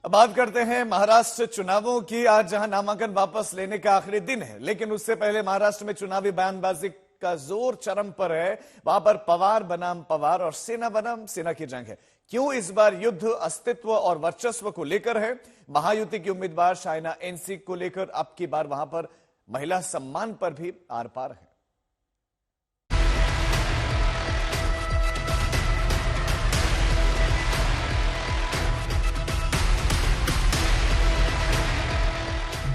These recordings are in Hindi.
अब बात करते हैं महाराष्ट्र चुनावों की। आज जहां नामांकन वापस लेने का आखिरी दिन है, लेकिन उससे पहले महाराष्ट्र में चुनावी बयानबाजी का जोर चरम पर है। वहां पर पवार बनाम पवार और सेना बनाम सेना की जंग है। क्यों? इस बार युद्ध अस्तित्व और वर्चस्व को लेकर है। महायुति की उम्मीदवार शाइना एनसी को लेकर अब की बार वहां पर महिला सम्मान पर भी आर पार है।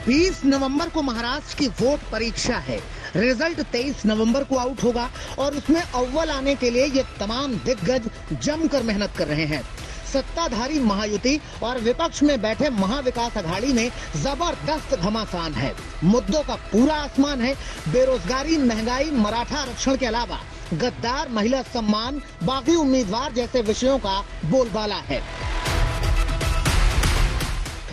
बीस नवंबर को महाराष्ट्र की वोट परीक्षा है। रिजल्ट 23 नवंबर को आउट होगा और उसमें अव्वल आने के लिए ये तमाम दिग्गज जमकर मेहनत कर रहे हैं। सत्ताधारी महायुति और विपक्ष में बैठे महाविकास अघाड़ी में जबरदस्त घमासान है। मुद्दों का पूरा आसमान है। बेरोजगारी, महंगाई, मराठा आरक्षण के अलावा गद्दार, महिला सम्मान, बागी उम्मीदवार जैसे विषयों का बोलबाला है।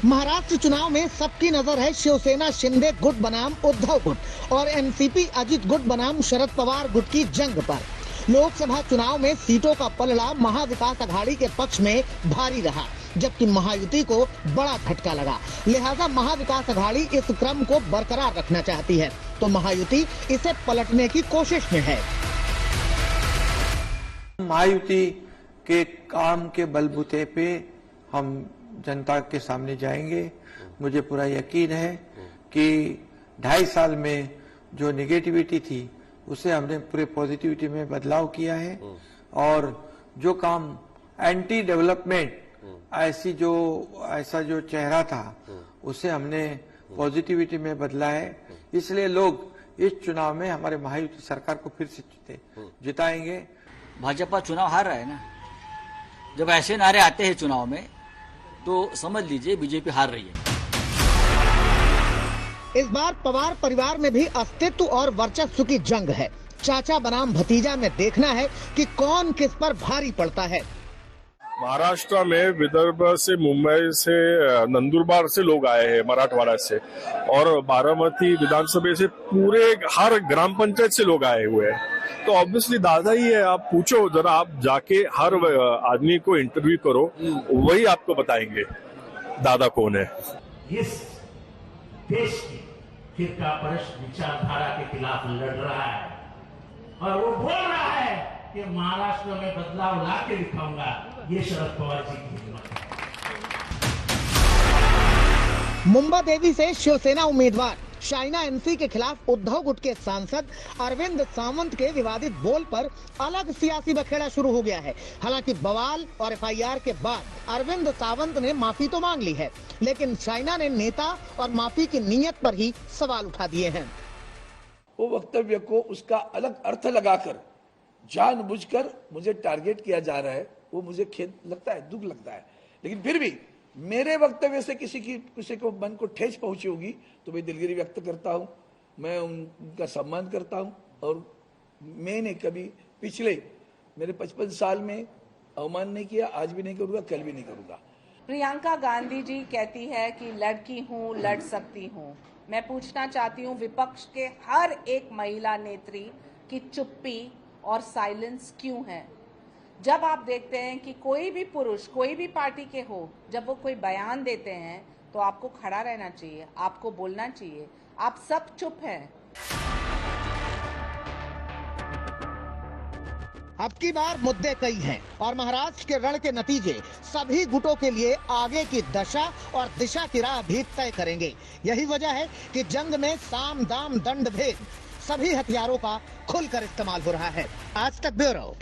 महाराष्ट्र चुनाव में सबकी नजर है शिवसेना शिंदे गुट बनाम उद्धव गुट और एनसीपी अजित गुट बनाम शरद पवार गुट की जंग पर। लोकसभा चुनाव में सीटों का पलड़ा महाविकास अघाड़ी के पक्ष में भारी रहा, जबकि महायुति को बड़ा झटका लगा। लिहाजा महाविकास अघाड़ी इस क्रम को बरकरार रखना चाहती है, तो महायुति इसे पलटने की कोशिश में है। महायुति के काम के बलबूते पे हम जनता के सामने जाएंगे। मुझे पूरा यकीन है कि 2.5 साल में जो नेगेटिविटी थी उसे हमने पूरे पॉजिटिविटी में बदलाव किया है और जो काम एंटी डेवलपमेंट ऐसा जो चेहरा था उसे हमने पॉजिटिविटी में बदला है। इसलिए लोग इस चुनाव में हमारे महायुति सरकार को फिर से जिताएंगे। भाजपा चुनाव हार रहा है ना। जब ऐसे नारे आते हैं चुनाव में तो समझ लीजिए बीजेपी हार रही है। इस बार पवार परिवार में भी अस्तित्व और वर्चस्व की जंग है। चाचा बनाम भतीजा में देखना है कि कौन किस पर भारी पड़ता है। महाराष्ट्र में विदर्भ से, मुंबई से, नंदुरबार से लोग आए हैं, मराठवाड़ा से, और बारामती विधानसभा से पूरे हर ग्राम पंचायत से लोग आए हुए हैं। तो ऑब्वियसली दादा ही है। आप पूछो जरा, आप जाके हर आदमी को इंटरव्यू करो, वही आपको बताएंगे दादा कौन है। इस देश की फिरकापरस्त विचारधारा के खिलाफ लड़ रहा है और वो बोल रहा है कि महाराष्ट्र में बदलाव ला के दिखाऊंगा। ये शरद पवार जी की हिम्मत है। मुंबा देवी से शिवसेना उम्मीदवार शाइना एनसी के खिलाफ उद्धव गुट के सांसद अरविंद सावंत के विवादित बोल पर अलग सियासी बखेड़ा शुरू हो गया है। हालांकि बवाल और एफआईआर के बाद अरविंद सावंत ने माफी तो मांग ली है, लेकिन शाइना ने नेता और माफी की नीयत पर ही सवाल उठा दिए हैं। वो वक्तव्य को उसका अलग अर्थ लगाकर जानबूझकर मुझे टारगेट किया जा रहा है, वो मुझे खेद लगता है, दुख लगता है। लेकिन फिर भी मेरे वक्तव्य से किसी को मन को ठेस पहुंची होगी तो मैं दिलगिरी व्यक्त करता हूं। मैं उनका सम्मान करता हूं और मैंने कभी पिछले मेरे 55 साल में अवमान नहीं किया, आज भी नहीं करूंगा, कल भी नहीं करूंगा। प्रियंका गांधी जी कहती है कि लड़की हूं, लड़ सकती हूं। मैं पूछना चाहती हूं विपक्ष के हर एक महिला नेत्री की चुप्पी और साइलेंस क्यों है? जब आप देखते हैं कि कोई भी पुरुष कोई भी पार्टी के हो, जब वो कोई बयान देते हैं तो आपको खड़ा रहना चाहिए, आपको बोलना चाहिए। आप सब चुप हैं। अब की बार मुद्दे कई हैं और महाराष्ट्र के रण के नतीजे सभी गुटों के लिए आगे की दशा और दिशा की राह भी तय करेंगे। यही वजह है कि जंग में साम दाम दंड भेद सभी हथियारों का खुलकर इस्तेमाल हो रहा है। आज तक ब्यूरो।